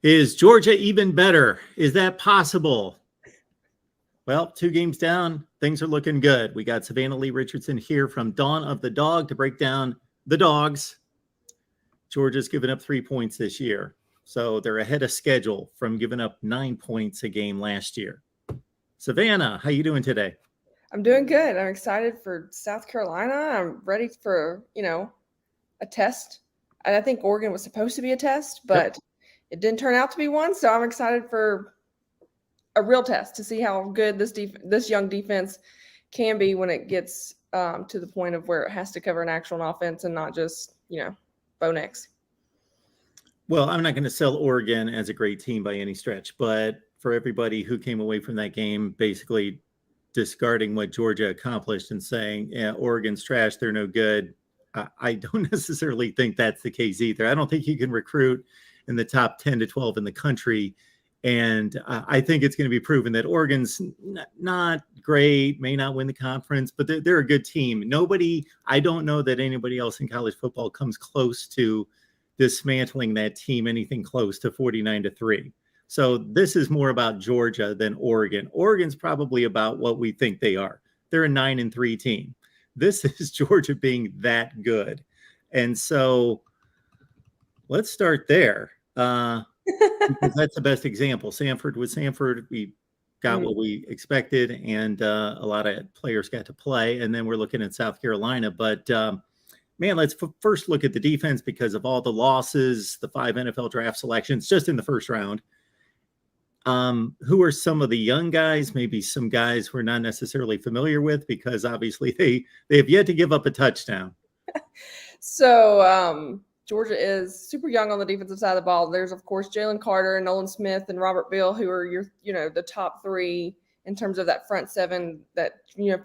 Is Georgia even better? Is that possible? Well, 2 games down, things are looking good. We got Savannah Lee Richardson here from Dawn of the Dog to break down the Dogs. Georgia's given up 3 points this year, so they're ahead of schedule from giving up 9 points a game last year. Savannah, how you doing today? I'm doing good. I'm excited for South Carolina. I'm ready for, a test. And I think Oregon was supposed to be a test, but it didn't turn out to be one. So I'm excited for a real test to see how good this young defense can be when it gets to the point of where it has to cover an actual offense and not just, bow necks. Well, I'm not going to sell Oregon as a great team by any stretch, but for everybody who came away from that game basically discarding what Georgia accomplished and saying, yeah, Oregon's trash, they're no good. I don't necessarily think that's the case either. I don't think you can recruit in the top 10 to 12 in the country. And I think it's going to be proven that Oregon's not great, may not win the conference, but they're a good team. I don't know that anybody else in college football comes close to dismantling that team, anything close to 49-3. So this is more about Georgia than Oregon. Oregon's probably about what we think they are. They're a 9-3 team. This is Georgia being that good. And so let's start there. Because that's the best example. Sanford, we got what we expected, and a lot of players got to play. And then we're looking at South Carolina. But, man, let's first look at the defense because of all the losses, the 5 NFL draft selections just in the first round. Who are some of the young guys, maybe some guys we're not necessarily familiar with, because obviously they have yet to give up a touchdown. So Georgia is super young on the defensive side of the ball. There's, of course, Jalen Carter, Nolan Smith, and Robert Beal, who are the top 3 in terms of that front 7, that,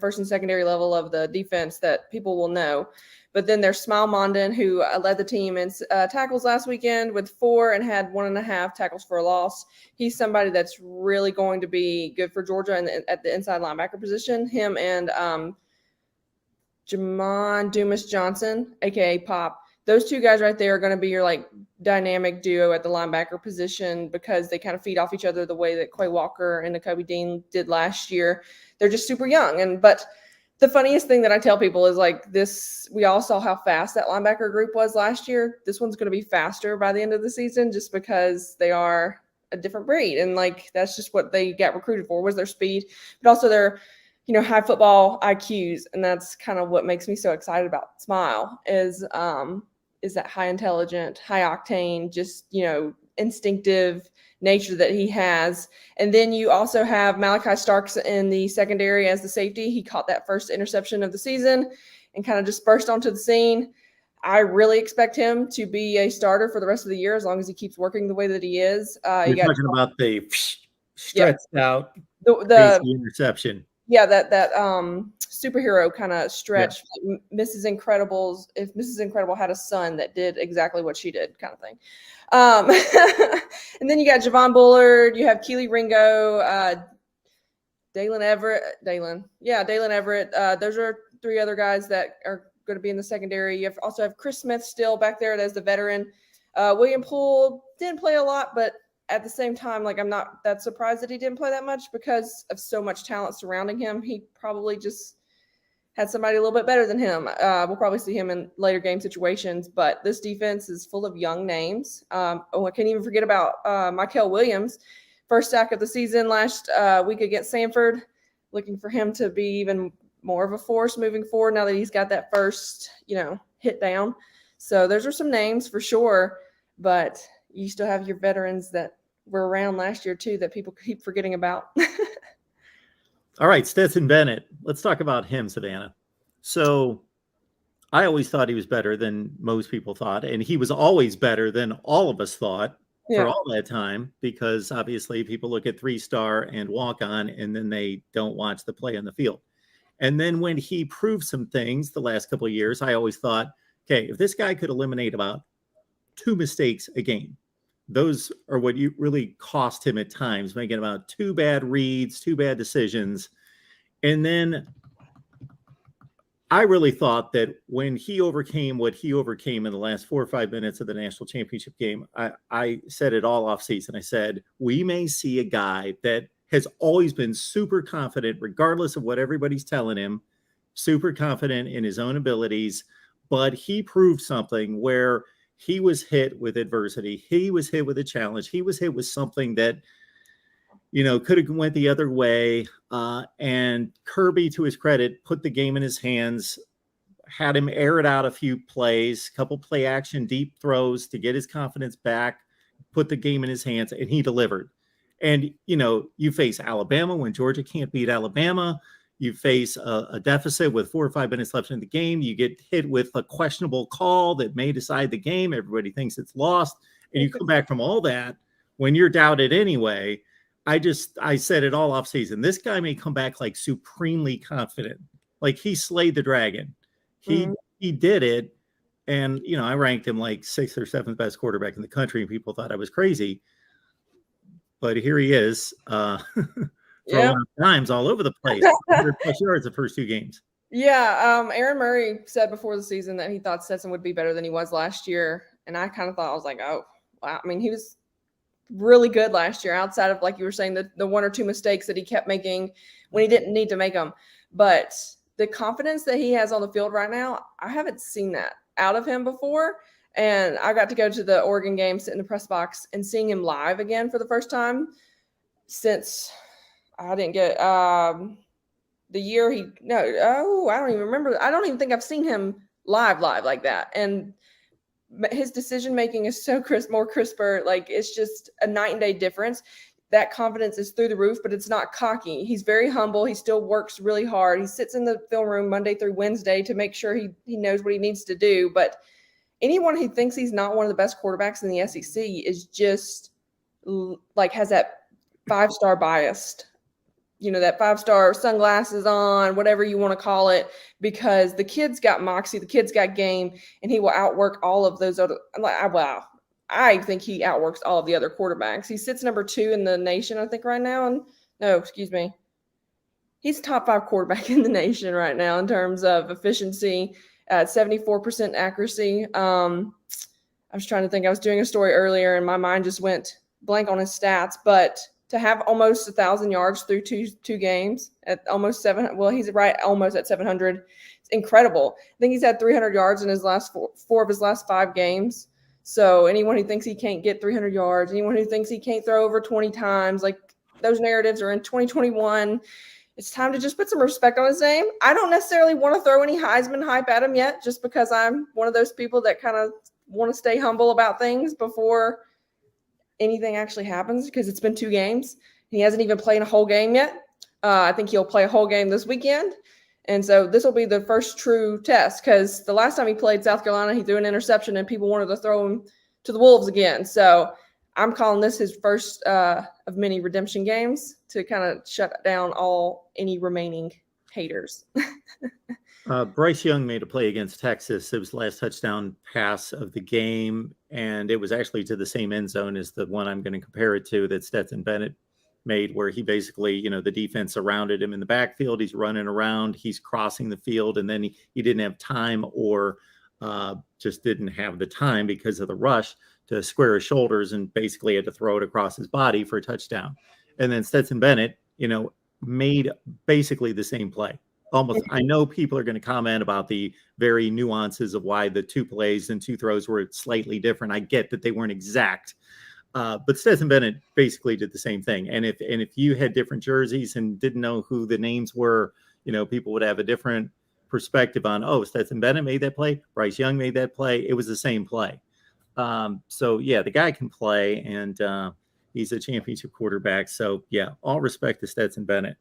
first and secondary level of the defense that people will know. But then there's Smile Mondon, who led the team in tackles last weekend with 4 and had 1.5 tackles for a loss. He's somebody that's really going to be good for Georgia at the inside linebacker position. Him and Jamon Dumas-Johnson, a.k.a. Pop. Those 2 guys right there are going to be your dynamic duo at the linebacker position because they kind of feed off each other the way that Quay Walker and Nakobe Dean did last year. They're just super young. But the funniest thing that I tell people is we all saw how fast that linebacker group was last year. This one's going to be faster by the end of the season just because they are a different breed. And that's just what they got recruited for, was their speed, but also their high football IQs. And that's kind of what makes me so excited about Smile is that high intelligent, high octane, just, instinctive nature that he has. And then you also have Malachi Starks in the secondary as the safety. He caught that first interception of the season and kind of just burst onto the scene. I really expect him to be a starter for the rest of the year as long as he keeps working the way that he is. You're talking about the stretched out the interception. Yeah, that superhero kind of stretch. Yeah. Mrs. Incredibles, if Mrs. Incredible had a son that did exactly what she did, kind of thing. And then you got Javon Bullard, you have Keely Ringo, Dalen Everett. Those are 3 other guys that are going to be in the secondary. You also have Chris Smith still back there as the veteran. William Poole didn't play a lot, but at the same time, I'm not that surprised that he didn't play that much because of so much talent surrounding him. He probably just had somebody a little bit better than him. We'll probably see him in later game situations, but this defense is full of young names. I can't even forget about Mykel Williams, first sack of the season last week against Sanford. Looking for him to be even more of a force moving forward now that he's got that first, hit down. So those are some names for sure, but you still have your veterans that were around last year too that people keep forgetting about. All right, Stetson Bennett. Let's talk about him, Savannah. So I always thought he was better than most people thought, and he was always better than all of us thought for all that time, because obviously people look at 3-star and walk on, and then they don't watch the play on the field. And then when he proved some things the last couple of years, I always thought, okay, if this guy could eliminate about 2 mistakes a game, those are what you really cost him at times, making about 2 bad reads, 2 bad decisions. And then I really thought that when he overcame what he overcame in the last 4 or 5 minutes of the national championship game, I said it all off season. I said, we may see a guy that has always been super confident, regardless of what everybody's telling him, super confident in his own abilities, but he proved something where he was hit with adversity. He was hit with a challenge. He was hit with something that, could have went the other way. And Kirby, to his credit, put the game in his hands, had him air it out a few plays, couple play action, deep throws to get his confidence back, put the game in his hands, and he delivered. And, you face Alabama when Georgia can't beat Alabama. You face a deficit with 4 or 5 minutes left in the game. You get hit with a questionable call that may decide the game. Everybody thinks it's lost. And you come back from all that when you're doubted anyway. I said it all off season. This guy may come back like supremely confident. Like he slayed the dragon. He did it. And, I ranked him like 6th or 7th best quarterback in the country, and people thought I was crazy. But here he is, throwing up dimes all over the place. 100+ yards the first 2 games. Yeah. Aaron Murray said before the season that he thought Stetson would be better than he was last year. And I kind of thought, I was like, oh, wow. I mean, he was really good last year outside of, like you were saying, the 1 or 2 mistakes that he kept making when he didn't need to make them. But the confidence that he has on the field right now, I haven't seen that out of him before. And I got to go to the Oregon game, sit in the press box, and seeing him live again for the first time since I didn't get the year I don't even remember. I don't even think I've seen him live like that. And his decision making is so more crisper. Like, it's just a night and day difference. That confidence is through the roof, but it's not cocky. He's very humble. He still works really hard. He sits in the film room Monday through Wednesday to make sure he knows what he needs to do. But anyone who thinks he's not one of the best quarterbacks in the SEC is just like has that 5-star biased, that 5-star sunglasses on, whatever you want to call it, because the kid's got moxie, the kid's got game, and he will outwork all of those other. Wow. I think he outworks all of the other quarterbacks. He sits number 2 in the nation, I think, right now. And no, excuse me. He's top 5 quarterback in the nation right now in terms of efficiency at 74% accuracy. I was trying to think. I was doing a story earlier, and my mind just went blank on his stats. But to have almost 1,000 yards through two games at almost 700, well, he's right almost at 700. It's incredible. I think he's had 300 yards in his last four of his last 5 games. So anyone who thinks he can't get 300 yards, anyone who thinks he can't throw over 20 times, like those narratives are in 2021. It's time to just put some respect on his name. I don't necessarily want to throw any Heisman hype at him yet, just because I'm one of those people that kind of want to stay humble about things before anything actually happens, because it's been 2 games. He hasn't even played a whole game yet. I think he'll play a whole game this weekend. And so this will be the first true test, because the last time he played South Carolina, he threw an interception and people wanted to throw him to the Wolves again. So I'm calling this his first of many redemption games to kind of shut down any remaining haters. Bryce Young made a play against Texas. It was the last touchdown pass of the game, and it was actually to the same end zone as the one I'm going to compare it to that Stetson Bennett made, where he basically, the defense surrounded him in the backfield. He's running around, he's crossing the field, and then he didn't have time, or just didn't have the time because of the rush to square his shoulders, and basically had to throw it across his body for a touchdown. And then Stetson Bennett, made basically the same play. Almost. I know people are going to comment about the very nuances of why the 2 plays and 2 throws were slightly different. I get that they weren't exact. But Stetson Bennett basically did the same thing. And if you had different jerseys and didn't know who the names were, people would have a different perspective on, Stetson Bennett made that play, Bryce Young made that play. It was the same play. So yeah, the guy can play, and he's a championship quarterback. So yeah, all respect to Stetson Bennett.